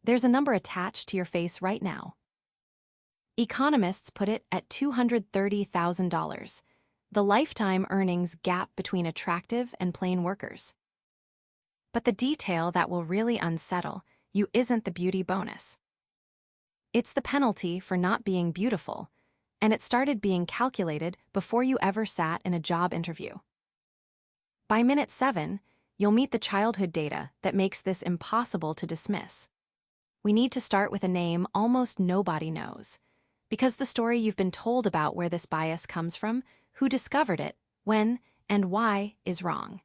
There's a number attached to your face right now. Economists put it at $230,000, the lifetime earnings gap between attractive and plain workers. But the detail that will really unsettle you isn't the beauty bonus. It's the penalty for not being beautiful, and it started being calculated before you ever sat in a job interview. By minute 7, you'll meet the childhood data that makes this impossible to dismiss. We need to start with a name almost nobody knows, because the story you've been told about where this bias comes from, who discovered it, when, and why is wrong.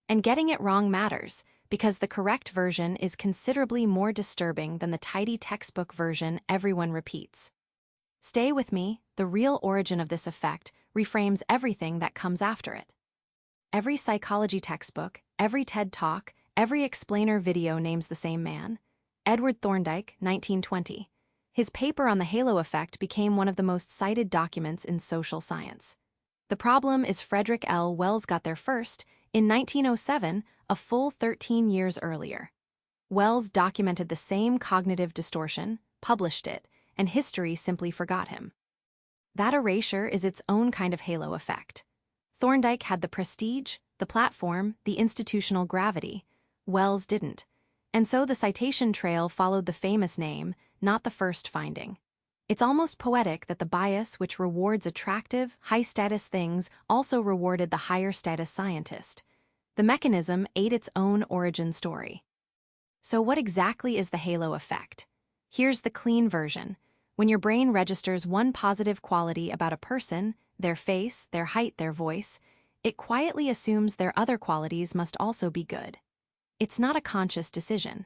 And getting it wrong matters, because the correct version is considerably more disturbing than the tidy textbook version everyone repeats. Stay with me, the real origin of this effect reframes everything that comes after it. Every psychology textbook, every TED Talk, every explainer video names the same man. Edward Thorndike, 1920. His paper on the halo effect became one of the most cited documents in social science. The problem is Frederick L. Wells got there first, in 1907, a full 13 years earlier. Wells documented the same cognitive distortion, published it, and history simply forgot him. That erasure is its own kind of halo effect. Thorndike had the prestige, the platform, the institutional gravity. Wells didn't. And so the citation trail followed the famous name, not the first finding. It's almost poetic that the bias which rewards attractive, high-status things also rewarded the higher-status scientist. The mechanism ate its own origin story. So what exactly is the halo effect? Here's the clean version. When your brain registers one positive quality about a person, their face, their height, their voice, it quietly assumes their other qualities must also be good. It's not a conscious decision.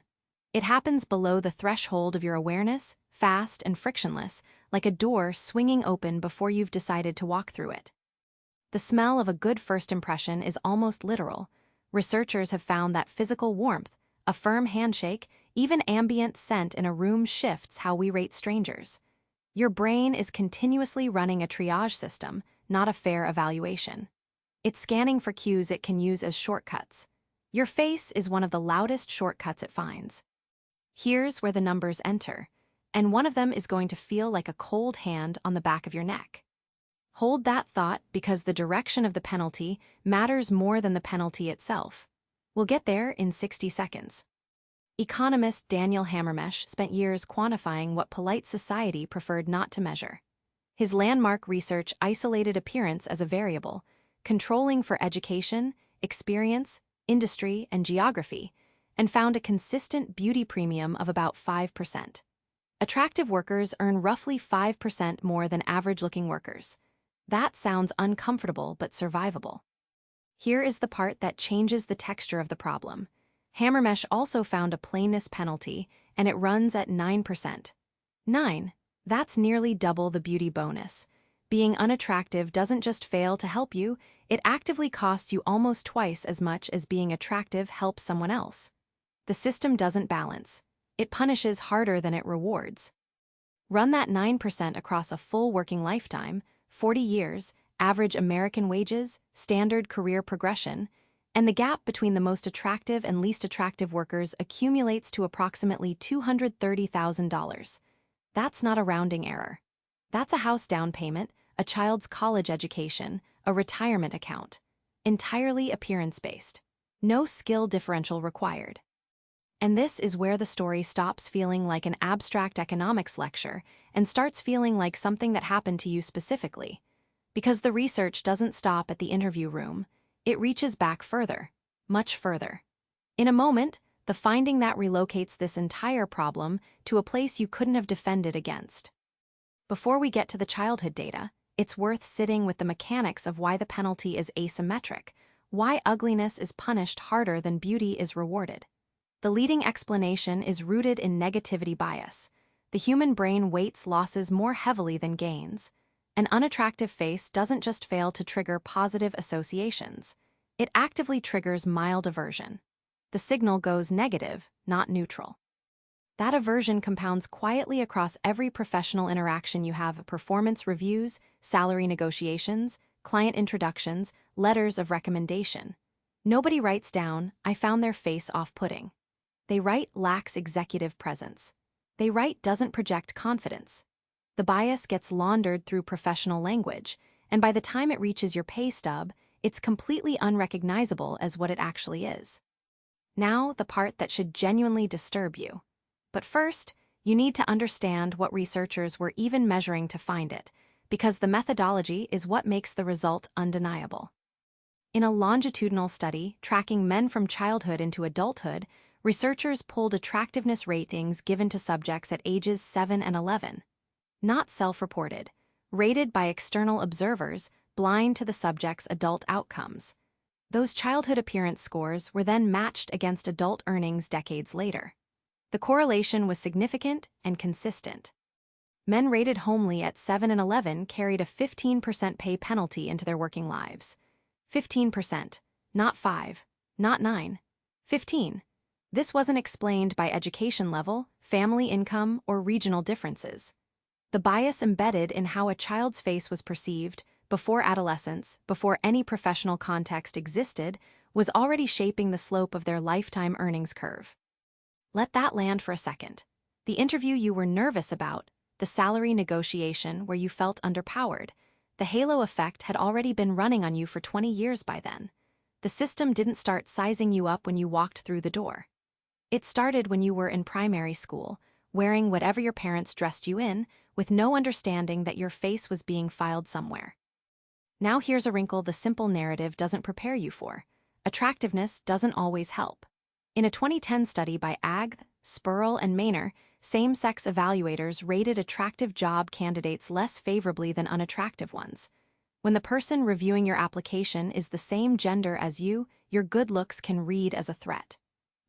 It happens below the threshold of your awareness, fast and frictionless, like a door swinging open before you've decided to walk through it. The smell of a good first impression is almost literal. Researchers have found that physical warmth, a firm handshake, even ambient scent in a room shifts how we rate strangers. Your brain is continuously running a triage system, not a fair evaluation. It's scanning for cues it can use as shortcuts. Your face is one of the loudest shortcuts it finds. Here's where the numbers enter, and one of them is going to feel like a cold hand on the back of your neck. Hold that thought because the direction of the penalty matters more than the penalty itself. We'll get there in 60 seconds. Economist Daniel Hamermesh spent years quantifying what polite society preferred not to measure. His landmark research isolated appearance as a variable, controlling for education, experience, industry, and geography, and found a consistent beauty premium of about 5%. Attractive workers earn roughly 5% more than average-looking workers. That sounds uncomfortable but survivable. Here is the part that changes the texture of the problem. Hamermesh also found a plainness penalty, and it runs at 9%. 9. That's nearly double the beauty bonus. Being unattractive doesn't just fail to help you, it actively costs you almost twice as much as being attractive helps someone else. The system doesn't balance. It punishes harder than it rewards. Run that 9% across a full working lifetime, 40 years, average American wages, standard career progression, and the gap between the most attractive and least attractive workers accumulates to approximately $230,000. That's not a rounding error. That's a house down payment, a child's college education, a retirement account. Entirely appearance-based. No skill differential required. And this is where the story stops feeling like an abstract economics lecture and starts feeling like something that happened to you specifically. Because the research doesn't stop at the interview room, it reaches back further, much further. In a moment, the finding that relocates this entire problem to a place you couldn't have defended against. Before we get to the childhood data, it's worth sitting with the mechanics of why the penalty is asymmetric, why ugliness is punished harder than beauty is rewarded. The leading explanation is rooted in negativity bias. The human brain weights losses more heavily than gains. An unattractive face doesn't just fail to trigger positive associations. It actively triggers mild aversion. The signal goes negative, not neutral. That aversion compounds quietly across every professional interaction you have: performance reviews, salary negotiations, client introductions, letters of recommendation. Nobody writes down, "I found their face off-putting." They write lacks executive presence. They write doesn't project confidence. The bias gets laundered through professional language, and by the time it reaches your pay stub, it's completely unrecognizable as what it actually is. Now, the part that should genuinely disturb you. But first, you need to understand what researchers were even measuring to find it, because the methodology is what makes the result undeniable. In a longitudinal study tracking men from childhood into adulthood, researchers pulled attractiveness ratings given to subjects at ages 7 and 11. Not self-reported, rated by external observers, blind to the subject's adult outcomes. Those childhood appearance scores were then matched against adult earnings decades later. The correlation was significant and consistent. Men rated homely at 7 and 11 carried a 15% pay penalty into their working lives. 15%, not 5, not 9, 15. This wasn't explained by education level, family income, or regional differences. The bias embedded in how a child's face was perceived before adolescence, before any professional context existed, was already shaping the slope of their lifetime earnings curve. Let that land for a second. The interview you were nervous about, the salary negotiation where you felt underpowered, the halo effect had already been running on you for 20 years by then. The system didn't start sizing you up when you walked through the door. It started when you were in primary school, wearing whatever your parents dressed you in, with no understanding that your face was being filed somewhere. Now here's a wrinkle the simple narrative doesn't prepare you for. Attractiveness doesn't always help. In a 2010 study by Agg, Spurl, and Maynor, same-sex evaluators rated attractive job candidates less favorably than unattractive ones. When the person reviewing your application is the same gender as you, your good looks can read as a threat.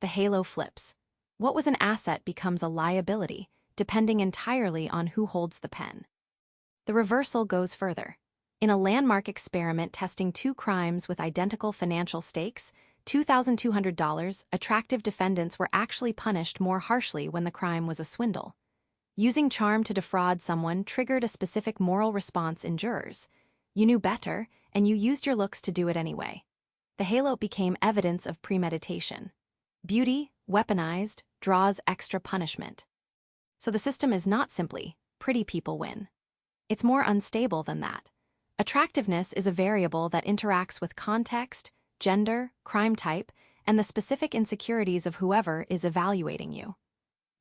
The halo flips. What was an asset becomes a liability, depending entirely on who holds the pen. The reversal goes further. In a landmark experiment testing two crimes with identical financial stakes, $2,200, attractive defendants were actually punished more harshly when the crime was a swindle. Using charm to defraud someone triggered a specific moral response in jurors. You knew better, and you used your looks to do it anyway. The halo became evidence of premeditation. Beauty, weaponized, draws extra punishment. So the system is not simply, pretty people win. It's more unstable than that. Attractiveness is a variable that interacts with context, gender, crime type, and the specific insecurities of whoever is evaluating you.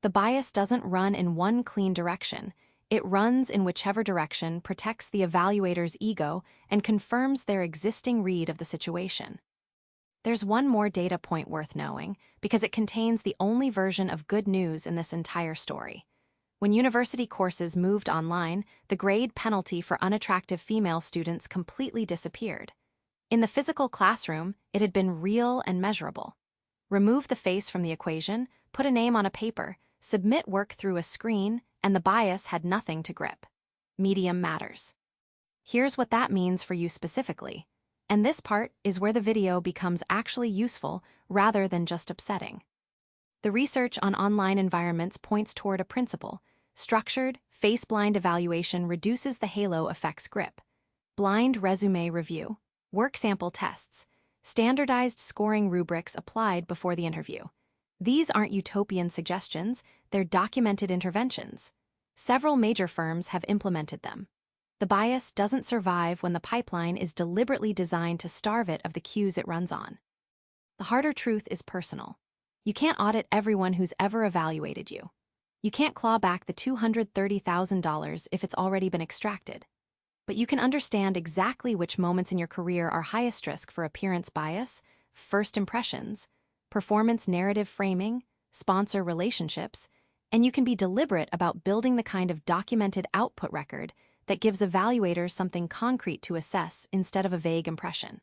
The bias doesn't run in one clean direction. It runs in whichever direction protects the evaluator's ego and confirms their existing read of the situation. There's one more data point worth knowing, because it contains the only version of good news in this entire story. When university courses moved online, the grade penalty for unattractive female students completely disappeared. In the physical classroom, it had been real and measurable. Remove the face from the equation, put a name on a paper, submit work through a screen, and the bias had nothing to grip. Medium matters. Here's what that means for you specifically. And this part is where the video becomes actually useful rather than just upsetting. The research on online environments points toward a principle. Structured, face-blind evaluation reduces the halo effect's grip. Blind resume review, work sample tests, standardized scoring rubrics applied before the interview. These aren't utopian suggestions, they're documented interventions. Several major firms have implemented them. The bias doesn't survive when the pipeline is deliberately designed to starve it of the cues it runs on. The harder truth is personal. You can't audit everyone who's ever evaluated you. You can't claw back the $230,000 if it's already been extracted. But you can understand exactly which moments in your career are highest risk for appearance bias, first impressions, performance narrative framing, sponsor relationships, and you can be deliberate about building the kind of documented output record that gives evaluators something concrete to assess instead of a vague impression.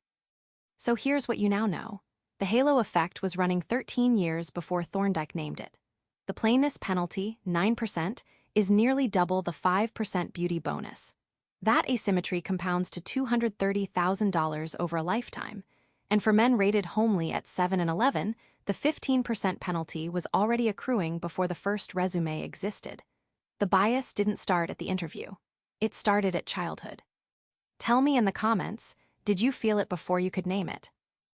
So here's what you now know. The halo effect was running 13 years before Thorndike named it. The plainness penalty, 9%, is nearly double the 5% beauty bonus. That asymmetry compounds to $230,000 over a lifetime, and for men rated homely at 7 and 11, the 15% penalty was already accruing before the first resume existed. The bias didn't start at the interview. It started at childhood. Tell me in the comments, did you feel it before you could name it?